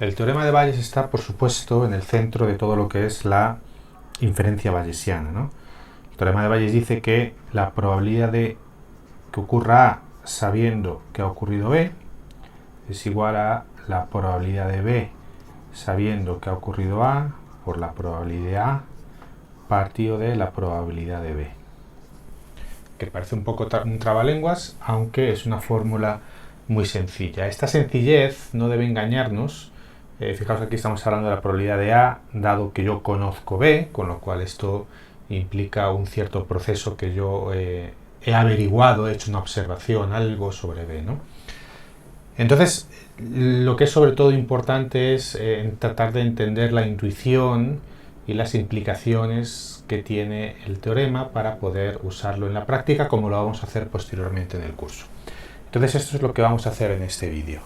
El teorema de Bayes está, por supuesto, en el centro de todo lo que es la inferencia bayesiana, ¿no? El teorema de Bayes dice que la probabilidad de que ocurra A sabiendo que ha ocurrido B es igual a la probabilidad de B sabiendo que ha ocurrido A por la probabilidad de A partido de la probabilidad de B. Que parece un poco un trabalenguas, aunque es una fórmula muy sencilla. Esta sencillez no debe engañarnos. Fijaos que aquí estamos hablando de la probabilidad de A, dado que yo conozco B, con lo cual esto implica un cierto proceso que yo he averiguado, he hecho una observación, algo sobre B, ¿no? Entonces, lo que es sobre todo importante es tratar de entender la intuición y las implicaciones que tiene el teorema para poder usarlo en la práctica, como lo vamos a hacer posteriormente en el curso. Entonces, esto es lo que vamos a hacer en este vídeo.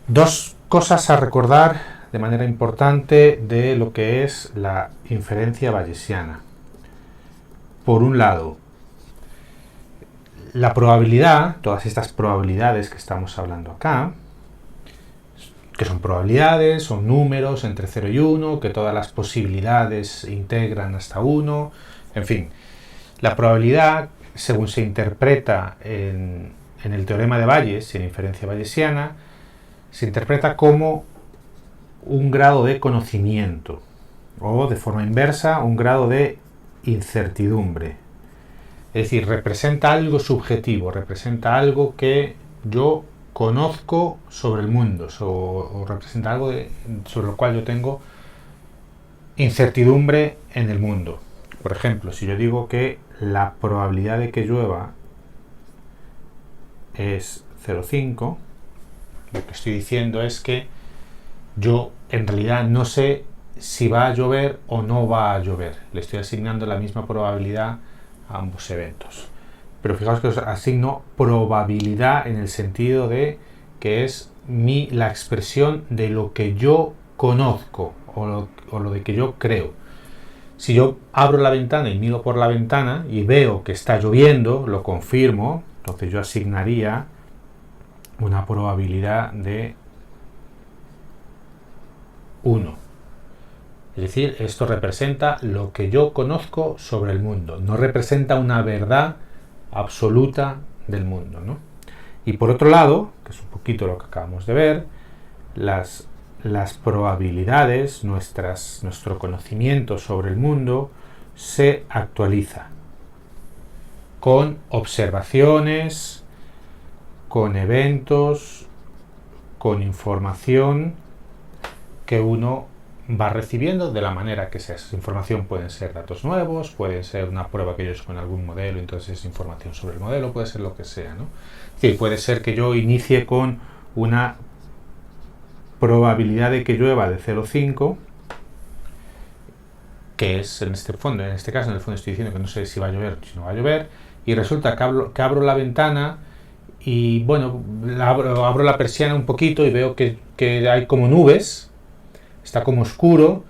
Dos cosas a recordar de manera importante de lo que es la inferencia bayesiana. Por un lado, la probabilidad, todas estas probabilidades que estamos hablando acá, que son probabilidades, son números entre 0 y 1, que todas las posibilidades integran hasta 1, en fin. La probabilidad, según se interpreta en el teorema de Bayes, en inferencia bayesiana, se interpreta como un grado de conocimiento, o de forma inversa, un grado de incertidumbre. Es decir, representa algo subjetivo, representa algo que yo conozco sobre el mundo, o representa algo sobre lo cual yo tengo incertidumbre en el mundo. Por ejemplo, si yo digo que la probabilidad de que llueva es 0,5, lo que estoy diciendo es que yo en realidad no sé si va a llover o no va a llover. Le estoy asignando la misma probabilidad a ambos eventos. Pero fijaos que os asigno probabilidad en el sentido de que es la expresión de lo que yo conozco o lo de que yo creo. Si yo abro la ventana y miro por la ventana y veo que está lloviendo, lo confirmo, entonces yo asignaría una probabilidad de 1. Es decir, esto representa lo que yo conozco sobre el mundo, no representa una verdad absoluta del mundo, ¿no? Y por otro lado, que es un poquito lo que acabamos de ver, las probabilidades, nuestro conocimiento sobre el mundo se actualiza con observaciones, con eventos, con información que uno va recibiendo de la manera que sea. Esa información pueden ser datos nuevos, puede ser una prueba que yo he hecho con algún modelo, entonces es información sobre el modelo, puede ser lo que sea, ¿no? Es decir, puede ser que yo inicie con una probabilidad de que llueva de 0,5, que es en este caso, en el fondo estoy diciendo que no sé si va a llover o si no va a llover, y resulta que abro la ventana y, bueno, abro la persiana un poquito y veo que hay como nubes, está como oscuro,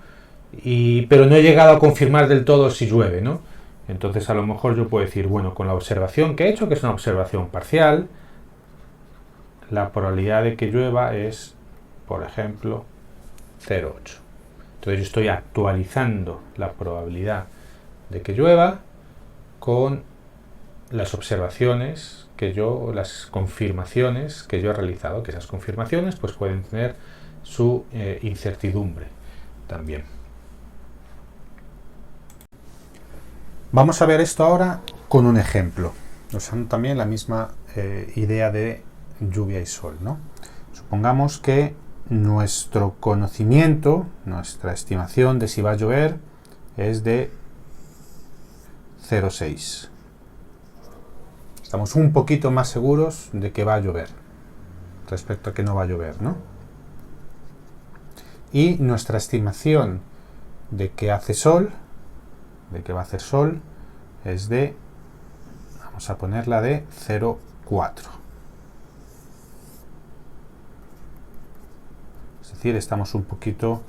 pero no he llegado a confirmar del todo si llueve, ¿no? Entonces a lo mejor yo puedo decir, bueno, con la observación que he hecho, que es una observación parcial, la probabilidad de que llueva es, por ejemplo, 0,8. Entonces yo estoy actualizando la probabilidad de que llueva con las observaciones las confirmaciones que yo he realizado, que esas confirmaciones pues pueden tener su incertidumbre también. Vamos a ver esto ahora con un ejemplo, usando también la misma idea de lluvia y sol, ¿no? Supongamos que nuestro conocimiento, nuestra estimación de si va a llover es de 0,6. Estamos un poquito más seguros de que va a llover respecto a que no va a llover, ¿no? Y nuestra estimación de que hace sol, de que va a hacer sol, es de, vamos a ponerla de 0,4. Es decir, estamos un poquito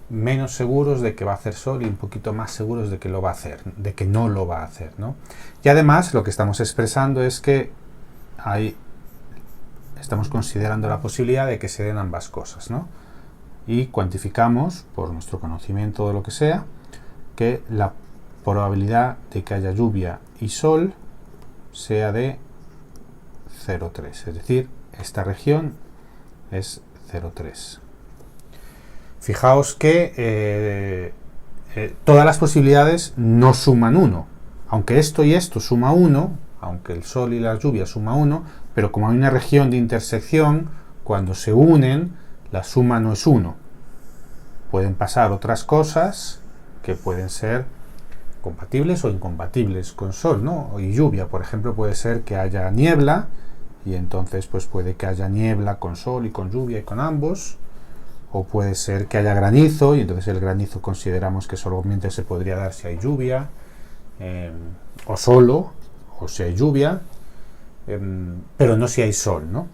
menos seguros de que va a hacer sol y un poquito más seguros de que lo va a hacer, de que no lo va a hacer, ¿no? Y además lo que estamos expresando es que estamos considerando la posibilidad de que se den ambas cosas, ¿no? y cuantificamos, por nuestro conocimiento de lo que sea, que la probabilidad de que haya lluvia y sol sea de 0,3, es decir, esta región es 0,3. Fijaos que todas las posibilidades no suman 1, aunque esto y esto suma 1, aunque el sol y la lluvia suma 1, pero como hay una región de intersección, cuando se unen, la suma no es 1. Pueden pasar otras cosas que pueden ser compatibles o incompatibles con sol, ¿no? Y lluvia, por ejemplo, puede ser que haya niebla, y entonces pues puede que haya niebla con sol y con lluvia y con ambos, o puede ser que haya granizo, y entonces el granizo consideramos que solamente se podría dar si hay lluvia, o solo, o si hay lluvia, pero no si hay sol, ¿no?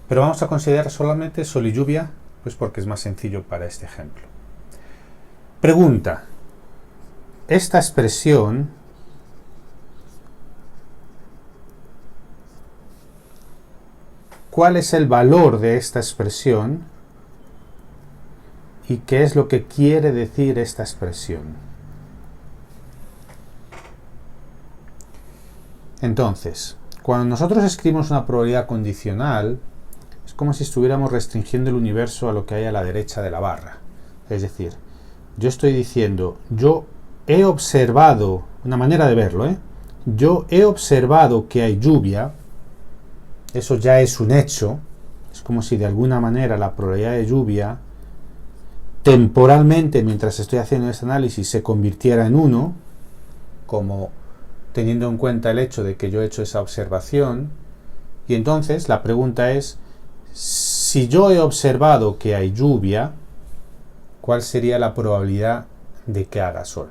Pero vamos a considerar solamente sol y lluvia, pues porque es más sencillo para este ejemplo. Pregunta: esta expresión ¿cuál es el valor de esta expresión y qué es lo que quiere decir esta expresión? Entonces, cuando nosotros escribimos una probabilidad condicional, es como si estuviéramos restringiendo el universo a lo que hay a la derecha de la barra. Es decir, yo estoy diciendo, yo he observado, una manera de verlo, yo he observado que hay lluvia, eso ya es un hecho, es como si de alguna manera la probabilidad de lluvia, temporalmente, mientras estoy haciendo este análisis, se convirtiera en 1, como teniendo en cuenta el hecho de que yo he hecho esa observación. Y entonces la pregunta es, si yo he observado que hay lluvia, ¿cuál sería la probabilidad de que haga sol?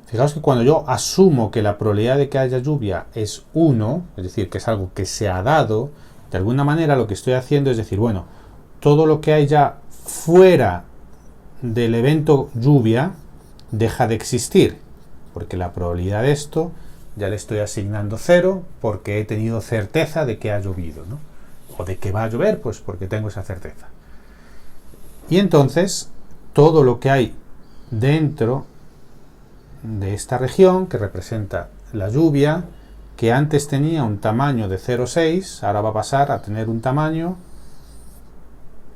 Fijaos que cuando yo asumo que la probabilidad de que haya lluvia es 1, es decir, que es algo que se ha dado, de alguna manera lo que estoy haciendo es decir, bueno, todo lo que hay ya fuera del evento lluvia deja de existir, porque la probabilidad de esto ya le estoy asignando 0 porque he tenido certeza de que ha llovido, ¿no? O de que va a llover, pues porque tengo esa certeza. Y entonces, todo lo que hay dentro de esta región, que representa la lluvia, que antes tenía un tamaño de 0,6, ahora va a pasar a tener un tamaño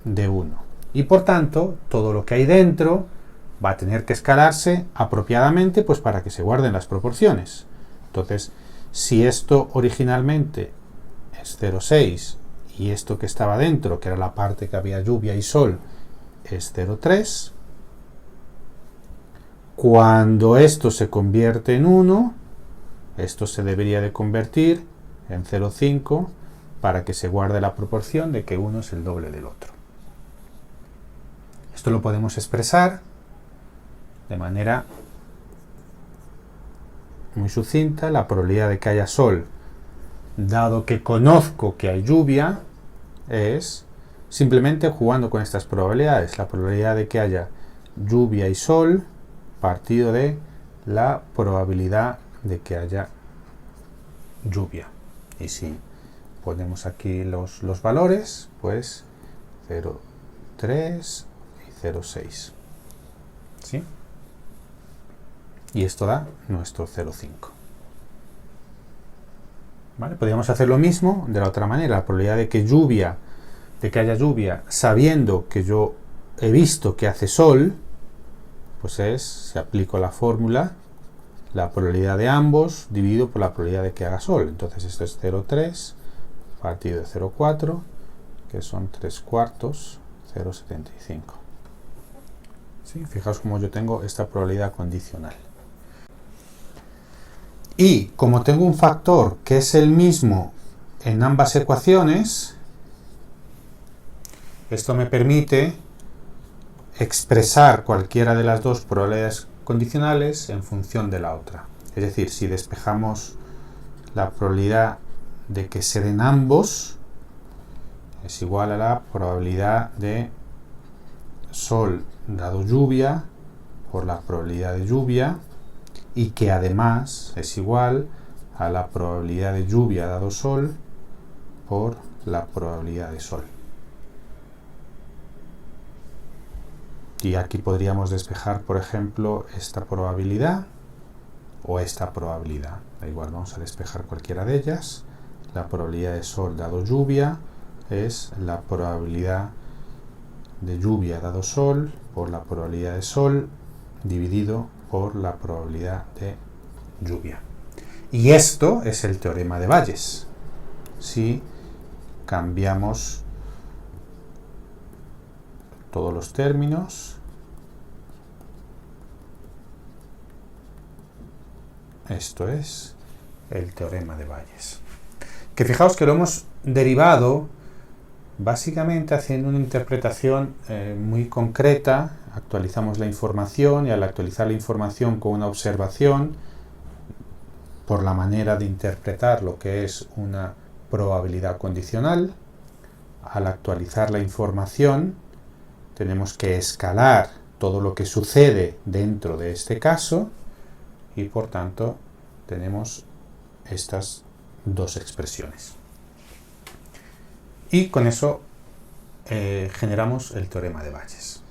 de 1. Y por tanto, todo lo que hay dentro va a tener que escalarse apropiadamente, pues para que se guarden las proporciones. Entonces, si esto originalmente es 0,6 y esto que estaba dentro, que era la parte que había lluvia y sol, es 0,3, cuando esto se convierte en 1, esto se debería de convertir en 0,5 para que se guarde la proporción de que uno es el doble del otro. Esto lo podemos expresar de manera muy sucinta. La probabilidad de que haya sol, dado que conozco que hay lluvia, es simplemente jugando con estas probabilidades. La probabilidad de que haya lluvia y sol partido de la probabilidad de que haya lluvia. Y si ponemos aquí los valores, pues 0,3 y 0,6. ¿Sí? Y esto da nuestro 0,5. ¿Vale? Podríamos hacer lo mismo de la otra manera. La probabilidad de que haya lluvia, sabiendo que yo he visto que hace sol, pues es, si aplico la fórmula, la probabilidad de ambos dividido por la probabilidad de que haga sol. Entonces esto es 0,3 partido de 0,4, que son 3 cuartos, 0,75. ¿Sí? Fijaos cómo yo tengo esta probabilidad condicional. Y como tengo un factor que es el mismo en ambas ecuaciones, esto me permite expresar cualquiera de las dos probabilidades condicionales en función de la otra. Es decir, si despejamos la probabilidad de que se den ambos, es igual a la probabilidad de sol dado lluvia por la probabilidad de lluvia, y que además es igual a la probabilidad de lluvia dado sol por la probabilidad de Sol. Y aquí podríamos despejar, por ejemplo, esta probabilidad o esta probabilidad. Da igual, vamos a despejar cualquiera de ellas. La probabilidad de Sol dado lluvia es la probabilidad de lluvia dado Sol por la probabilidad de Sol dividido por la probabilidad de lluvia. Y esto es el teorema de Bayes. Si cambiamos todos los términos, esto es el teorema de Bayes. Que fijaos que lo hemos derivado básicamente haciendo una interpretación muy concreta. Actualizamos la información y al actualizar la información con una observación, por la manera de interpretar lo que es una probabilidad condicional, al actualizar la información tenemos que escalar todo lo que sucede dentro de este caso y por tanto tenemos estas dos expresiones. Y con eso generamos el teorema de Bayes.